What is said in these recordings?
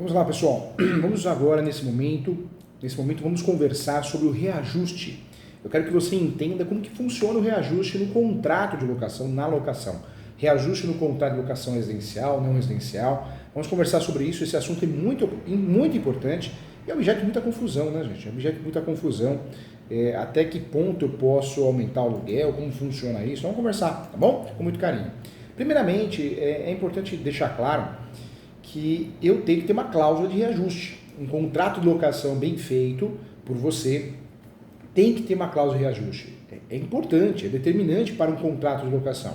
Vamos lá, pessoal. Vamos agora, nesse momento, vamos conversar sobre o reajuste. Eu quero que você entenda como que funciona o reajuste no contrato de locação, na locação. Reajuste no contrato de locação residencial, não residencial. Vamos conversar sobre isso. Esse assunto é muito importante e é objeto de muita confusão, né, gente? É objeto de muita confusão. Até que ponto eu posso aumentar o aluguel, como funciona isso. Vamos conversar, tá bom? Com muito carinho. Primeiramente, é importante deixar claro que eu tenho que ter uma cláusula de reajuste. Um contrato de locação bem feito por você tem que ter uma cláusula de reajuste. É importante, é determinante para um contrato de locação.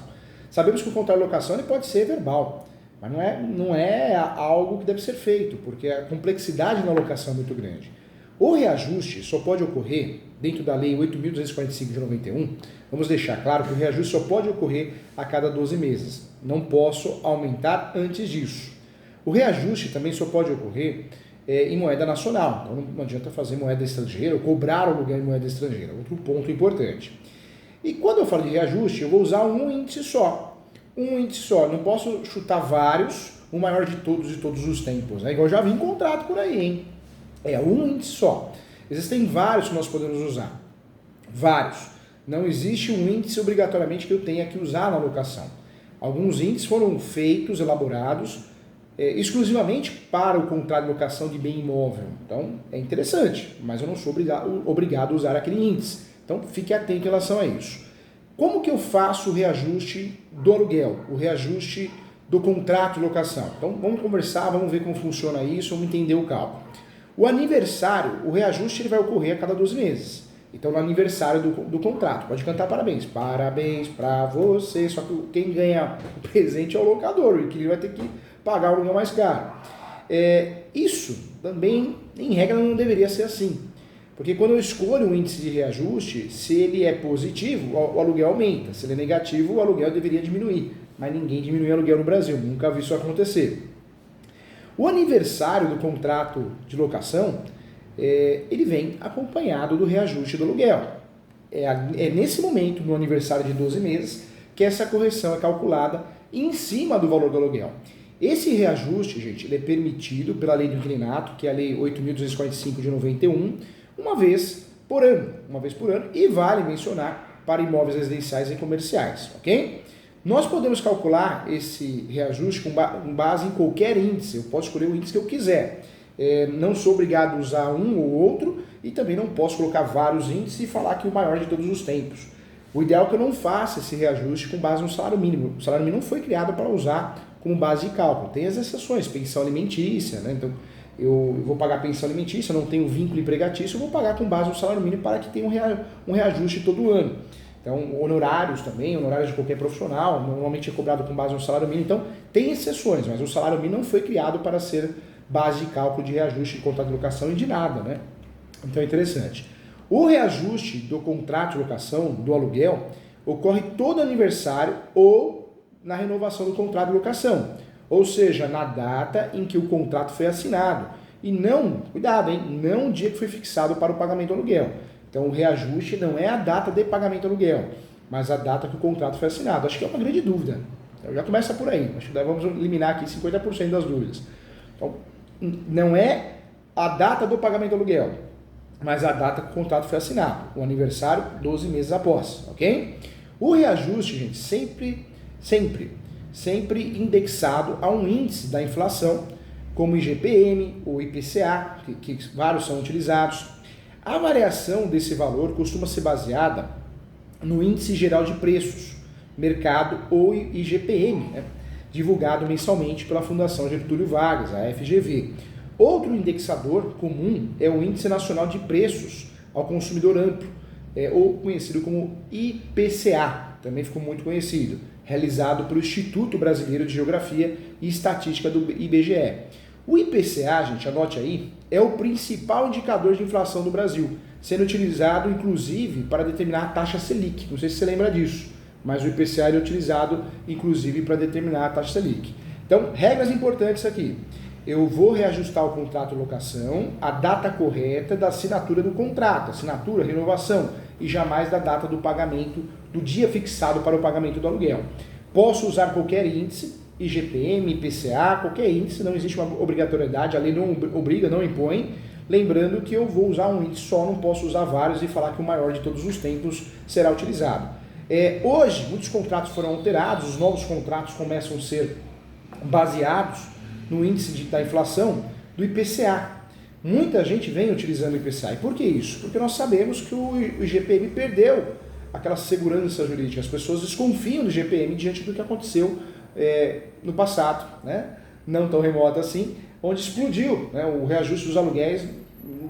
Sabemos que o contrato de locação ele pode ser verbal, mas não é algo que deve ser feito, porque a complexidade na locação é muito grande. O reajuste só pode ocorrer dentro da Lei 8.245 de 91. Vamos deixar claro que o reajuste só pode ocorrer a cada 12 meses. Não posso aumentar antes disso. O reajuste também só pode ocorrer em moeda nacional. Então não adianta fazer moeda estrangeira ou cobrar o aluguel em moeda estrangeira. Outro ponto importante. E quando eu falo de reajuste, eu vou usar um índice só. Um índice só. Não posso chutar vários, o maior de todos os tempos. Né? Igual eu já vi em contrato por aí, hein? É um índice só. Existem vários que nós podemos usar. Vários. Não existe um índice obrigatoriamente que eu tenha que usar na locação. Alguns índices foram feitos, elaborados, exclusivamente para o contrato de locação de bem imóvel. Então, é interessante, mas eu não sou obrigado a usar aquele índice. Então, fique atento em relação a isso. Como que eu faço o reajuste do aluguel, o reajuste do contrato de locação? Então, vamos conversar, vamos ver como funciona isso, vamos entender o cálculo. O aniversário, o reajuste ele vai ocorrer a cada 12 meses. Então, no aniversário do contrato, pode cantar parabéns. Parabéns para você, só que quem ganha o presente é o locador, o inquilino vai ter que pagar o aluguel mais caro. Isso também, em regra, não deveria ser assim. Porque quando eu escolho um índice de reajuste, se ele é positivo, o aluguel aumenta. Se ele é negativo, o aluguel deveria diminuir. Mas ninguém diminui aluguel no Brasil, nunca vi isso acontecer. O aniversário do contrato de locação, ele vem acompanhado do reajuste do aluguel. É nesse momento, no aniversário de 12 meses, que essa correção é calculada em cima do valor do aluguel. Esse reajuste, gente, ele é permitido pela lei do inquilinato, que é a lei 8.245 de 91, uma vez por ano, e vale mencionar para imóveis residenciais e comerciais, ok? Nós podemos calcular esse reajuste com base em qualquer índice, eu posso escolher o índice que eu quiser. Não sou obrigado a usar um ou outro e também não posso colocar vários índices e falar que o maior de todos os tempos. O ideal é que eu não faça esse reajuste com base no salário mínimo. O salário mínimo não foi criado para usar como base de cálculo. Tem as exceções, pensão alimentícia, né? Então eu vou pagar pensão alimentícia, não tenho vínculo empregatício, eu vou pagar com base no salário mínimo para que tenha um reajuste todo ano. Então, honorários também, honorários de qualquer profissional, normalmente é cobrado com base no salário mínimo. Então, tem exceções, mas o salário mínimo não foi criado para ser base de cálculo de reajuste de contrato de locação e de nada, né? Então, é interessante. O reajuste do contrato de locação, do aluguel, ocorre todo aniversário ou na renovação do contrato de locação, ou seja, na data em que o contrato foi assinado. E não, cuidado, hein? Não o dia que foi fixado para o pagamento do aluguel. Então, o reajuste não é a data de pagamento do aluguel, mas a data que o contrato foi assinado. Acho que é uma grande dúvida. Então, já começa por aí. Acho que vamos eliminar aqui 50% das dúvidas. Então, não é a data do pagamento do aluguel, mas a data que o contrato foi assinado. O aniversário, 12 meses após, ok? O reajuste, gente, sempre indexado a um índice da inflação, como o IGPM ou IPCA, que vários são utilizados. A variação desse valor costuma ser baseada no Índice Geral de Preços, Mercado ou IGPM, né? Divulgado mensalmente pela Fundação Getúlio Vargas, a FGV. Outro indexador comum é o Índice Nacional de Preços ao Consumidor Amplo, ou conhecido como IPCA, também ficou muito conhecido, realizado pelo Instituto Brasileiro de Geografia e Estatística do IBGE. O IPCA, gente, anote aí, é o principal indicador de inflação do Brasil, sendo utilizado, inclusive, para determinar a taxa Selic. Não sei se você lembra disso, mas o IPCA é utilizado, inclusive, para determinar a taxa Selic. Então, regras importantes aqui. Eu vou reajustar o contrato de locação, a data correta da assinatura do contrato, assinatura, renovação, e jamais da data do pagamento, do dia fixado para o pagamento do aluguel. Posso usar qualquer índice, IGPM, IPCA, qualquer índice, não existe uma obrigatoriedade, a lei não obriga, não impõe. Lembrando que eu vou usar um índice só, não posso usar vários e falar que o maior de todos os tempos será utilizado. Hoje, muitos contratos foram alterados, os novos contratos começam a ser baseados no índice da inflação do IPCA. Muita gente vem utilizando o IPCA. E por que isso? Porque nós sabemos que o IGPM perdeu aquela segurança jurídica. As pessoas desconfiam do IGPM diante do que aconteceu no passado, né? Não tão remoto assim, onde explodiu, né? O reajuste dos aluguéis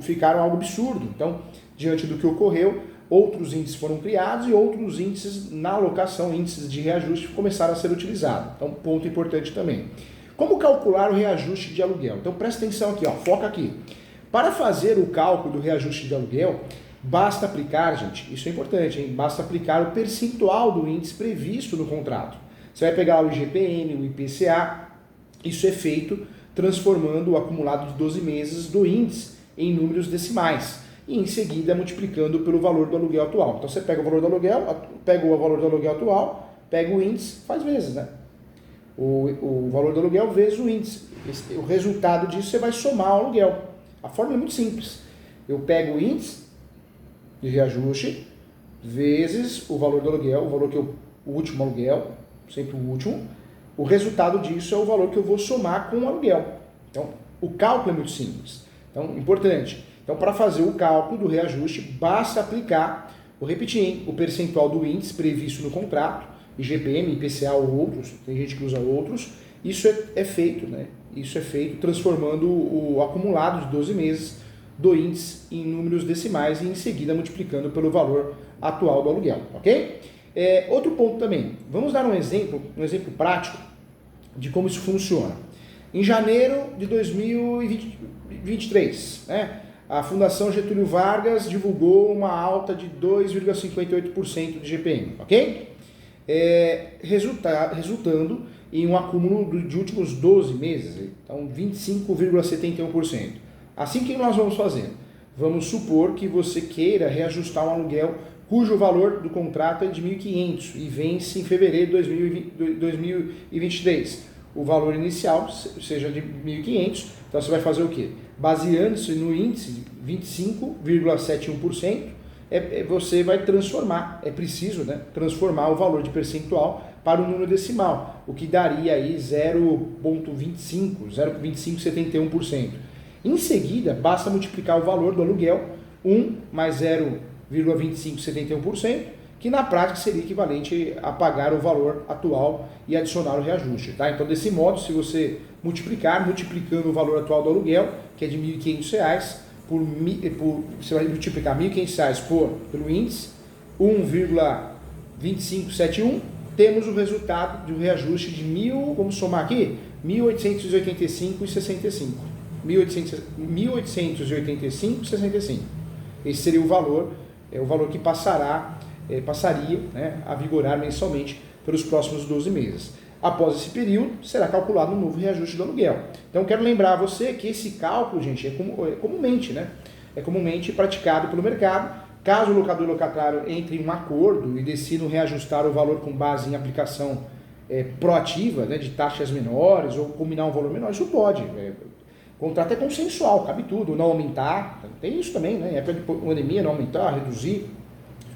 ficaram algo absurdo. Então, diante do que ocorreu, outros índices foram criados e outros índices na locação, índices de reajuste, começaram a ser utilizados. Então, ponto importante também. Como calcular o reajuste de aluguel? Então, presta atenção aqui, ó, foca aqui. Para fazer o cálculo do reajuste de aluguel, basta aplicar, gente, isso é importante, hein? Basta aplicar o percentual do índice previsto no contrato. Você vai pegar o IGPM, o IPCA, isso é feito transformando o acumulado de 12 meses do índice em números decimais e em seguida multiplicando pelo valor do aluguel atual. Então você pega o valor do aluguel, pega o valor do aluguel atual, pega o índice, faz vezes, né? O valor do aluguel vezes o índice. O resultado disso você vai somar o aluguel. A fórmula é muito simples. Eu pego o índice de reajuste vezes o valor do aluguel, o último aluguel, sempre o último. O resultado disso é o valor que eu vou somar com o aluguel. Então, o cálculo é muito simples. Então, importante. Então, para fazer o cálculo do reajuste, basta aplicar, vou repetir, hein, o percentual do índice previsto no contrato, IGPM, IPCA ou outros, tem gente que usa outros, isso é feito, né? Isso é feito transformando o acumulado de 12 meses do índice em números decimais e em seguida multiplicando pelo valor atual do aluguel, ok? Outro ponto também, vamos dar um exemplo prático de como isso funciona. Em janeiro de 2023, né, a Fundação Getúlio Vargas divulgou uma alta de 2,58% de IGPM, ok? Resultando em um acúmulo de últimos 12 meses, então 25,71%. Assim que nós vamos fazer? Vamos supor que você queira reajustar um aluguel cujo valor do contrato é de 1.500 e vence em fevereiro de 2023. O valor inicial seja de 1.500, então você vai fazer o quê? Baseando-se no índice de 25,71%, você vai transformar, é preciso, né, transformar o valor de percentual para o número decimal, o que daria aí 0,2571%. Em seguida, basta multiplicar o valor do aluguel, 1 mais 0,2571%, que na prática seria equivalente a pagar o valor atual e adicionar o reajuste. Tá? Então, desse modo, se você multiplicando o valor atual do aluguel, que é de R$ 1.500, você vai multiplicar R$ 1.500 pelo índice, 1,2571, temos o resultado de um reajuste de vamos somar aqui, 1.885,65. 1.885,65. Esse seria o valor que passaria, né, a vigorar mensalmente pelos próximos 12 meses. Após esse período, será calculado um novo reajuste do aluguel. Então, quero lembrar a você que esse cálculo, gente, é comumente praticado pelo mercado. Caso o locador e o locatário entrem em um acordo e decidam reajustar o valor com base em aplicação proativa, né, de taxas menores ou combinar um valor menor, isso pode. O contrato é consensual, cabe tudo, não aumentar, tem isso também, né? Em época de pandemia, não aumentar, reduzir,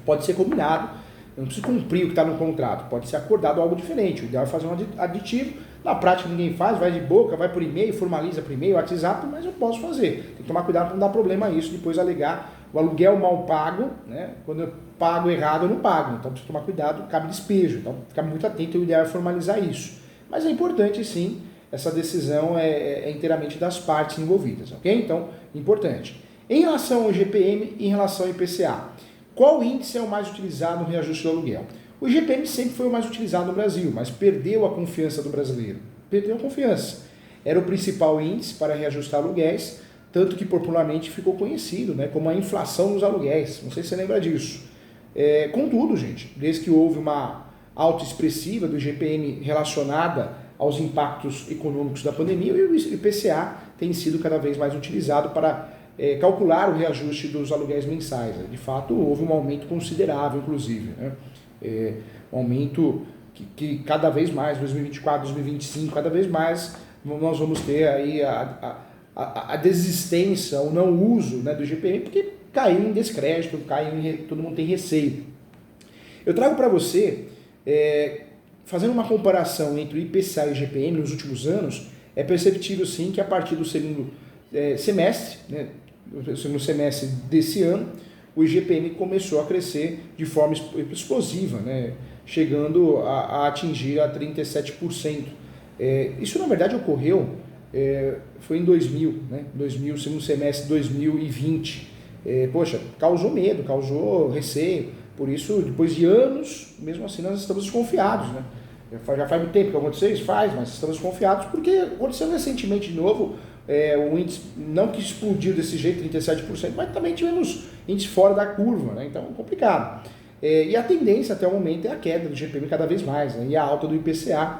pode ser combinado, não precisa cumprir o que está no contrato, pode ser acordado algo diferente, o ideal é fazer um aditivo, na prática ninguém faz, vai de boca, vai por e-mail, formaliza por e-mail, WhatsApp, mas eu posso fazer, tem que tomar cuidado para não dar problema a isso, depois alegar o aluguel mal pago, né? Quando eu pago errado eu não pago, então precisa tomar cuidado, cabe despejo, então ficar muito atento, o ideal é formalizar isso, mas é importante sim, essa decisão é inteiramente das partes envolvidas, ok? Então, importante. Em relação ao IGPM e em relação ao IPCA, qual índice é o mais utilizado no reajuste do aluguel? O IGPM sempre foi o mais utilizado no Brasil, mas perdeu a confiança do brasileiro. Perdeu a confiança. Era o principal índice para reajustar aluguéis, tanto que popularmente ficou conhecido, né, como a inflação dos aluguéis. Não sei se você lembra disso. Contudo, gente, desde que houve uma alta expressiva do IGPM relacionada aos impactos econômicos da pandemia, e o IPCA tem sido cada vez mais utilizado para calcular o reajuste dos aluguéis mensais. De fato, houve um aumento considerável, inclusive, né? Um aumento que cada vez mais, 2024, 2025, cada vez mais nós vamos ter aí a desistência, o não uso, né, do IGPM, porque caiu em descrédito, todo mundo tem receio. Eu trago para você, fazendo uma comparação entre o IPCA e o IGPM nos últimos anos, é perceptível sim que a partir do segundo semestre, né, o segundo semestre desse ano, o IGPM começou a crescer de forma explosiva, né, chegando a atingir a 37%. Isso na verdade ocorreu, foi em 2000, né, segundo semestre de 2020. Poxa, causou medo, causou receio, por isso, depois de anos, mesmo assim nós estamos desconfiados, né? Já faz muito tempo que aconteceu isso? Faz, mas estamos desconfiados porque aconteceu recentemente de novo, o índice, não que explodiu desse jeito, 37%, mas também tivemos índice fora da curva, né? Então é complicado. E a tendência até o momento é a queda do IGPM cada vez mais, né? E a alta do IPCA,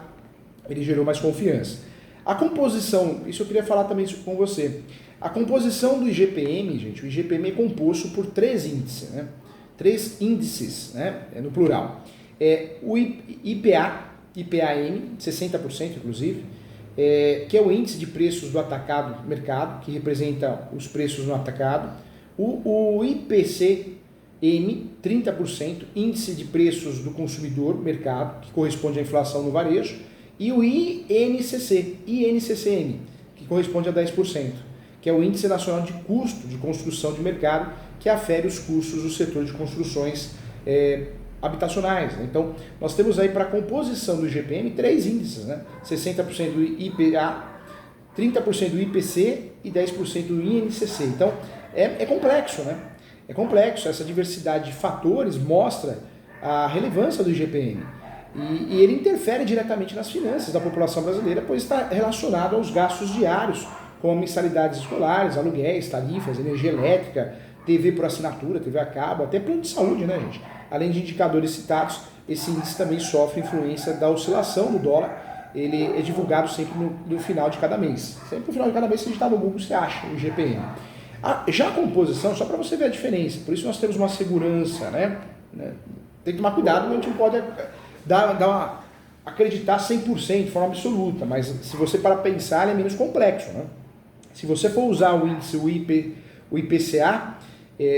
ele gerou mais confiança. A composição, isso eu queria falar também com você, a composição do IGPM, gente, o IGPM é composto por três índices, né? Três índices, né? No plural. O IPA-M, 60% inclusive, que é o índice de preços do atacado mercado, que representa os preços no atacado. O IPC-M, 30%, índice de preços do consumidor mercado, que corresponde à inflação no varejo. E o INCC-M, que corresponde a 10%, que é o Índice Nacional de Custo de Construção de Mercado, que afere os custos do setor de construções habitacionais. Então, nós temos aí para a composição do IGPM três índices, né? 60% do IPA, 30% do IPC e 10% do INCC. Então, é complexo, né? É complexo, essa diversidade de fatores mostra a relevância do IGPM. E ele interfere diretamente nas finanças da população brasileira, pois está relacionado aos gastos diários, como mensalidades escolares, aluguéis, tarifas, energia elétrica, TV por assinatura, TV a cabo, até plano de saúde, né, gente? Além de indicadores citados, esse índice também sofre influência da oscilação do dólar. Ele é divulgado sempre no final de cada mês. Sempre no final de cada mês, se a gente está no Google, você acha o IGPM. Já a composição, só para você ver a diferença, por isso nós temos uma segurança, né? Tem que tomar cuidado, a gente não pode acreditar 100% de forma absoluta, mas se você para pensar, ele é menos complexo, né? Se você for usar o índice, o IPCA,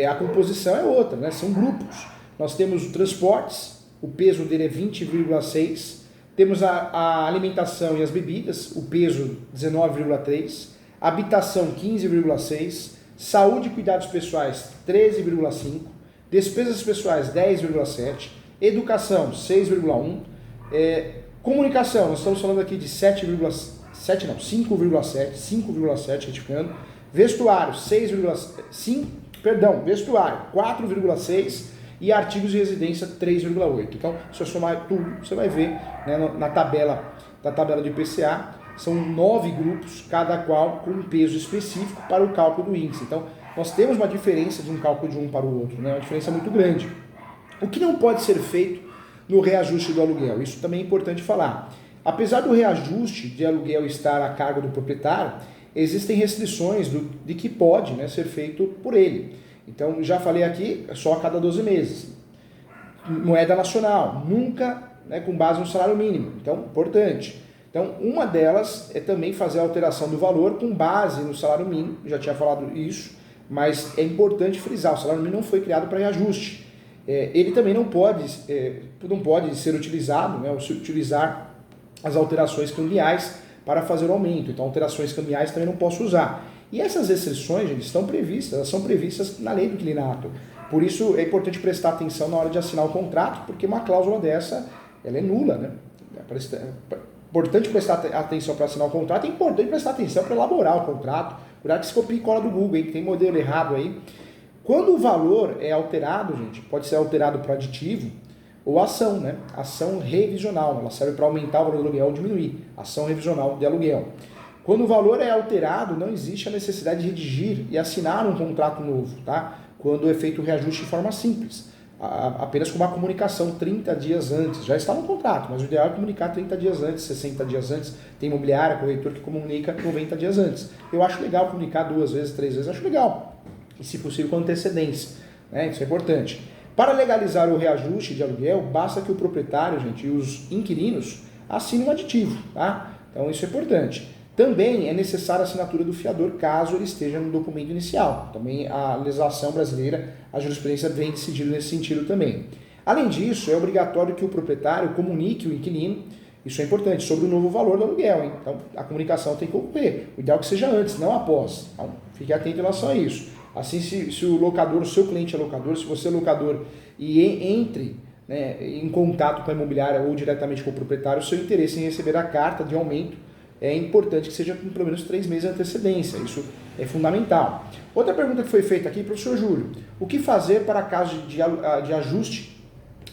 a composição é outra, né? São grupos. Nós temos o transportes, o peso dele é 20,6, temos a alimentação e as bebidas, o peso 19,3, habitação 15,6, saúde e cuidados pessoais 13,5, despesas pessoais 10,7, educação 6,1, comunicação, nós estamos falando aqui de 5,7, retificando, vestuário 4,6 e artigos de residência 3,8. Então, se eu somar tudo, você vai ver, né, na tabela de IPCA, são 9 grupos, cada qual com um peso específico para o cálculo do índice. Então, nós temos uma diferença de um cálculo de um para o outro, né, uma diferença muito grande. O que não pode ser feito no reajuste do aluguel? Isso também é importante falar. Apesar do reajuste de aluguel estar a cargo do proprietário, existem restrições de que pode, né, ser feito por ele. Então, já falei aqui, só a cada 12 meses. Moeda nacional, nunca, né, com base no salário mínimo. Então, importante. Então, uma delas é também fazer a alteração do valor com base no salário mínimo. Já tinha falado isso, mas é importante frisar, o salário mínimo não foi criado para reajuste. Ele também não pode ser utilizado, né, ou se utilizar as alterações cambiais para fazer o aumento. Então, alterações cambiais também não posso usar. E essas restrições, gente, estão previstas, elas são previstas na lei do inquilinato. Por isso, é importante prestar atenção na hora de assinar o contrato, porque uma cláusula dessa, ela é nula, né? É importante prestar atenção para assinar o contrato, é importante prestar atenção para elaborar o contrato. Cuidado que se copia e cola do Google, hein, que tem modelo errado aí. Quando o valor é alterado, gente, pode ser alterado para aditivo ou ação, né? Ação revisional, ela serve para aumentar o valor do aluguel ou diminuir. Ação revisional de aluguel. Quando o valor é alterado, não existe a necessidade de redigir e assinar um contrato novo, tá? Quando é feito o reajuste de forma simples, apenas com uma comunicação 30 dias antes. Já está no contrato, mas o ideal é comunicar 30 dias antes, 60 dias antes. Tem imobiliária, corretor que comunica 90 dias antes. Eu acho legal comunicar 2 vezes, 3 vezes, acho legal. E se possível com antecedência, né? Isso é importante. Para legalizar o reajuste de aluguel, basta que o proprietário, gente, e os inquilinos assinem um aditivo, tá? Então isso é importante. Também é necessária a assinatura do fiador, caso ele esteja no documento inicial. Também a legislação brasileira, a jurisprudência vem decidindo nesse sentido também. Além disso, é obrigatório que o proprietário comunique o inquilino, isso é importante, sobre o novo valor do aluguel, hein? Então a comunicação tem que ocorrer. O ideal é que seja antes, não após. Então fique atento em relação a isso. Assim, se o locador, o seu cliente é locador, se você é locador e entre, né, em contato com a imobiliária ou diretamente com o proprietário, o seu interesse em receber a carta de aumento é importante que seja com pelo menos 3 meses de antecedência. Isso é fundamental. Outra pergunta que foi feita aqui, professor Júlio: o que fazer para caso de ajuste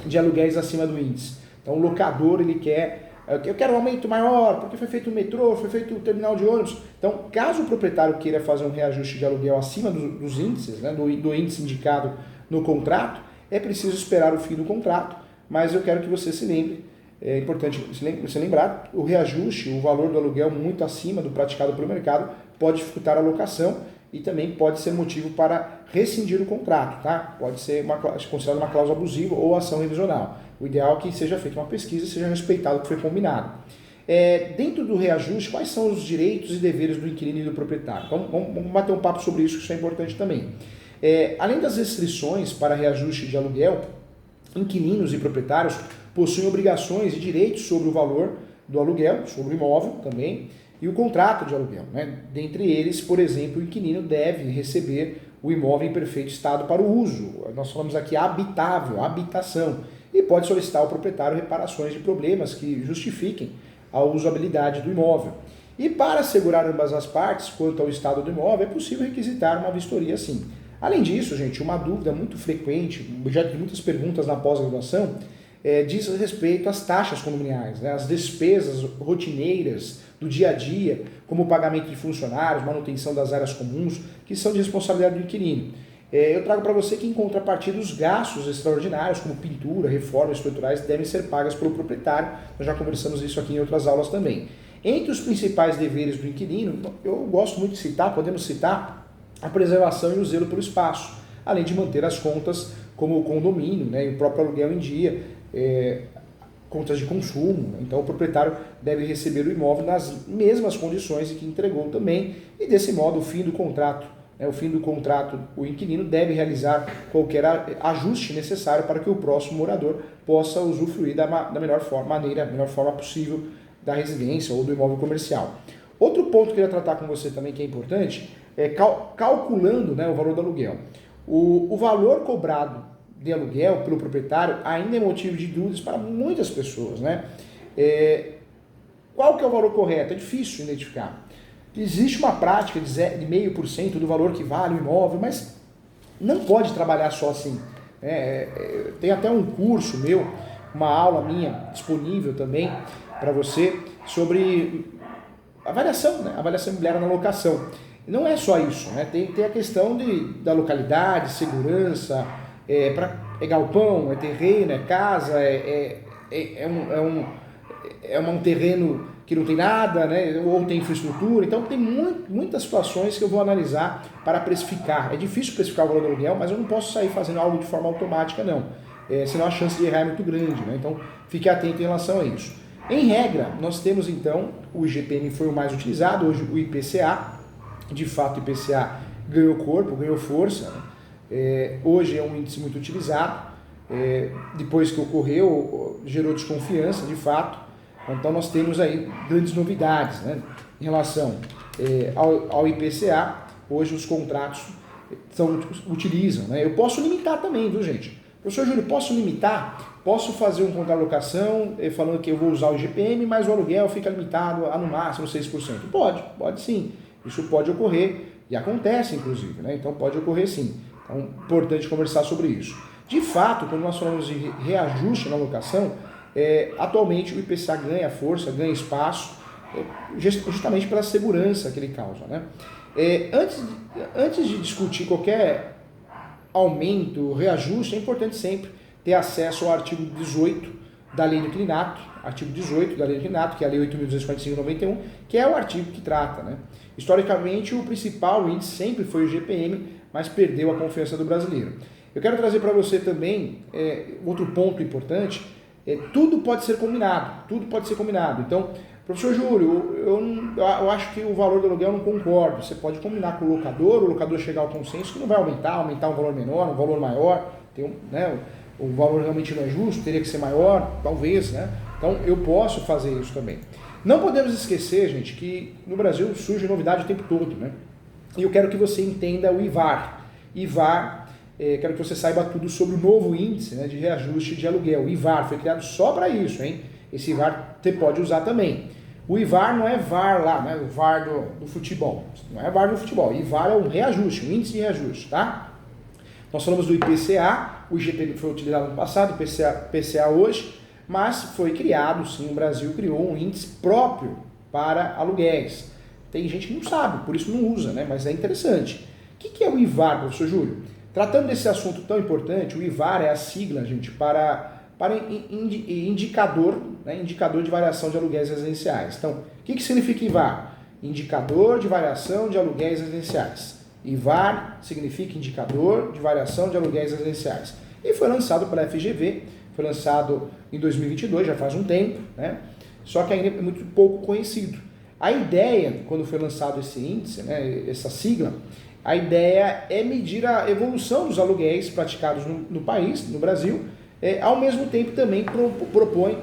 de aluguéis acima do índice? Então o locador, ele quer, eu quero um aumento maior, porque foi feito o metrô, foi feito o terminal de ônibus. Então, caso o proprietário queira fazer um reajuste de aluguel acima dos índices, né, do índice indicado no contrato, é preciso esperar o fim do contrato, mas eu quero que você se lembre, é importante você lembrar, o reajuste, o valor do aluguel muito acima do praticado pelo mercado pode dificultar a locação e também pode ser motivo para rescindir o contrato, tá? Pode ser considerada uma cláusula abusiva ou ação revisional. O ideal é que seja feita uma pesquisa e seja respeitado o que foi combinado. Dentro do reajuste, quais são os direitos e deveres do inquilino e do proprietário? Vamos bater um papo sobre isso, que isso é importante também. Além das restrições para reajuste de aluguel, inquilinos e proprietários possuem obrigações e direitos sobre o valor do aluguel, sobre o imóvel também, e o contrato de aluguel, né? Dentre eles, por exemplo, o inquilino deve receber o imóvel em perfeito estado para o uso. Nós falamos aqui habitável, habitação, e pode solicitar ao proprietário reparações de problemas que justifiquem a usabilidade do imóvel. E para assegurar ambas as partes quanto ao estado do imóvel, é possível requisitar uma vistoria sim. Além disso, gente, uma dúvida muito frequente, objeto de muitas perguntas na pós-graduação, diz respeito às taxas condominiais, né, as despesas rotineiras do dia a dia, como o pagamento de funcionários, manutenção das áreas comuns, que são de responsabilidade do inquilino. Eu trago para você que, em contrapartida, os gastos extraordinários, como pintura, reformas estruturais, devem ser pagas pelo proprietário. Nós já conversamos isso aqui em outras aulas também. Entre os principais deveres do inquilino, eu gosto muito de citar, podemos citar a preservação e o zelo pelo espaço, além de manter as contas como o condomínio, né, e o próprio aluguel em dia, contas de consumo. Então o proprietário deve receber o imóvel nas mesmas condições em que entregou também, e desse modo o fim do contrato, o inquilino deve realizar qualquer ajuste necessário para que o próximo morador possa usufruir da melhor forma possível da residência ou do imóvel comercial. Outro ponto que eu queria tratar com você também que é importante é calculando, né, o valor do aluguel. O valor cobrado de aluguel pelo proprietário ainda é motivo de dúvidas para muitas pessoas, né? Qual que é o valor correto? É difícil identificar. Existe uma prática de 0,5% do valor que vale o imóvel, mas não pode trabalhar só assim. Tem até um curso meu, uma aula minha disponível também para você sobre avaliação, né? Avaliação imobiliária na locação. Não é só isso, né? Tem a questão da localidade, segurança, é galpão, é terreno, é casa, é um terreno que não tem nada, né? Ou tem infraestrutura. Então tem muitas situações que eu vou analisar para precificar. É difícil precificar o valor do aluguel, mas eu não posso sair fazendo algo de forma automática, não. Senão a chance de errar é muito grande, né? Então fique atento em relação a isso. Em regra, nós temos então, o IGPM foi o mais utilizado, hoje o IPCA, de fato o IPCA ganhou corpo, ganhou força, né? Hoje é um índice muito utilizado, depois que ocorreu, gerou desconfiança, de fato. Então nós temos aí grandes novidades, né? Em relação ao IPCA, hoje os contratos utilizam, né? Eu posso limitar também, viu, gente? Professor Júlio, posso limitar? Posso fazer um contrato de locação falando que eu vou usar o IGPM, mas o aluguel fica limitado a no máximo 6%. Pode sim. Isso pode ocorrer e acontece, inclusive, né? Então pode ocorrer sim. Então é importante conversar sobre isso. De fato, quando nós falamos de reajuste na locação, atualmente o IPCA ganha força, ganha espaço, justamente pela segurança que ele causa, né? Antes de discutir qualquer aumento, reajuste, é importante sempre ter acesso ao artigo 18 da Lei do Inquilinato, que é a Lei 8.245/91, que é o artigo que trata, né? Historicamente, o principal índice sempre foi o IGPM, mas perdeu a confiança do brasileiro. Eu quero trazer para você também outro ponto importante, tudo pode ser combinado, tudo pode ser combinado. Então, professor Júlio, eu acho que o valor do aluguel eu não concordo. Você pode combinar com o locador chegar ao consenso que não vai aumentar um valor menor, um valor maior, o valor realmente não é justo, teria que ser maior, talvez, né? Então eu posso fazer isso também. Não podemos esquecer, gente, que no Brasil surge novidade o tempo todo, né? E eu quero que você entenda o IVAR. Quero que você saiba tudo sobre o novo índice, né, de reajuste de aluguel. O IVAR foi criado só para isso, hein? Esse IVAR você pode usar também. O IVAR não é VAR lá, né? O VAR do futebol. Não é VAR do futebol. IVAR é um reajuste, um índice de reajuste, tá? Nós falamos do IPCA, o IGP foi utilizado no passado, o IPCA hoje, mas foi criado, sim, o Brasil criou um índice próprio para aluguéis. Tem gente que não sabe, por isso não usa, né? Mas é interessante. O que é o IVAR, professor Júlio? Tratando desse assunto tão importante, o IVAR é a sigla, gente, para indicador, né? Indicador de variação de aluguéis residenciais. Então, o que significa IVAR? Indicador de variação de aluguéis residenciais. IVAR significa indicador de variação de aluguéis residenciais. E foi lançado pela FGV, foi lançado em 2022, já faz um tempo, né? Só que ainda é muito pouco conhecido. A ideia, quando foi lançado esse índice, né, essa sigla, a ideia é medir a evolução dos aluguéis praticados no país, no Brasil, ao mesmo tempo também propõe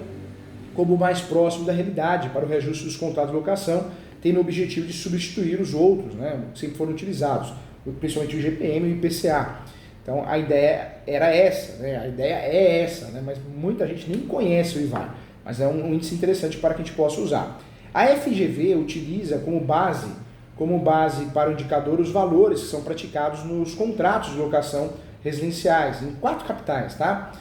como mais próximo da realidade para o reajuste dos contratos de locação, tendo o objetivo de substituir os outros, né, que sempre foram utilizados, principalmente o IGPM e o IPCA. Então a ideia era essa, né, a ideia é essa, né, mas muita gente nem conhece o IVAR, mas é um índice interessante para que a gente possa usar. A FGV utiliza como base para o indicador os valores que são praticados nos contratos de locação residenciais em 4 capitais, tá?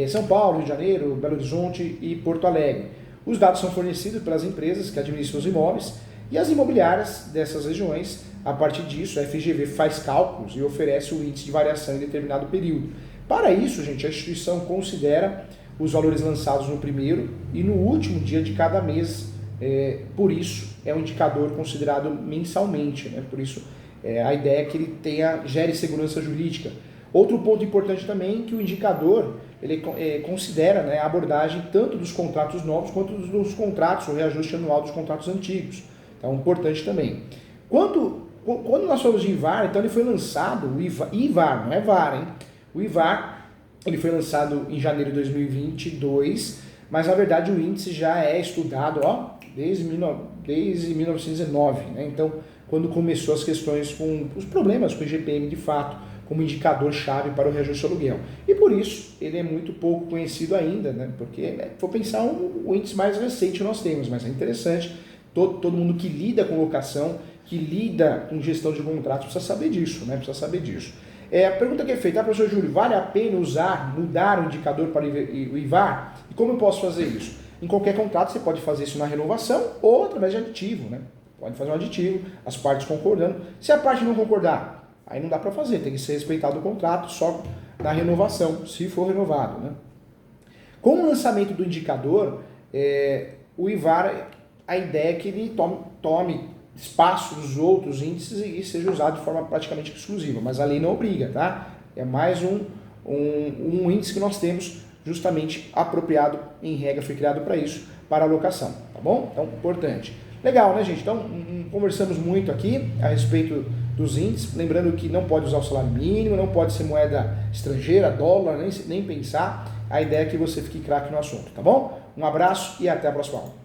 São Paulo, Rio de Janeiro, Belo Horizonte e Porto Alegre. Os dados são fornecidos pelas empresas que administram os imóveis e as imobiliárias dessas regiões. A partir disso, a FGV faz cálculos e oferece o índice de variação em determinado período. Para isso, gente, a instituição considera os valores lançados no primeiro e no último dia de cada mês. Por isso, é um indicador considerado mensalmente, né? Por isso, a ideia é que ele gere segurança jurídica. Outro ponto importante também é que o indicador ele considera, né, a abordagem tanto dos contratos novos quanto dos contratos, o reajuste anual dos contratos antigos. Então, importante também. Quando nós falamos de IVAR, então ele foi lançado, o IVAR, não é VAR, hein? O IVAR, ele foi lançado em janeiro de 2022, mas na verdade o índice já é estudado, desde 1919, né? Então, quando começou as questões com os problemas com o IGPM de fato, como indicador-chave para o reajuste de aluguel. E por isso, ele é muito pouco conhecido ainda, né? Porque, for pensar, o índice mais recente nós temos, mas é interessante, todo mundo que lida com locação, que lida com gestão de contratos, precisa saber disso, né? Precisa saber disso. A pergunta que é feita, professor Júlio, vale a pena mudar o indicador para o IVAR? E como eu posso fazer isso? Em qualquer contrato você pode fazer isso na renovação ou através de aditivo, né? Pode fazer um aditivo, as partes concordando. Se a parte não concordar, aí não dá para fazer, tem que ser respeitado o contrato só na renovação, se for renovado, né? Com o lançamento do indicador, o IVAR, a ideia é que ele tome espaço dos outros índices e seja usado de forma praticamente exclusiva, mas a lei não obriga, tá? É mais um índice que nós temos justamente apropriado, em regra, foi criado para isso, para alocação, tá bom? Então, importante. Legal, né, gente? Então, conversamos muito aqui a respeito dos índices, lembrando que não pode usar o salário mínimo, não pode ser moeda estrangeira, dólar, nem pensar. A ideia é que você fique craque no assunto, tá bom? Um abraço e até a próxima aula.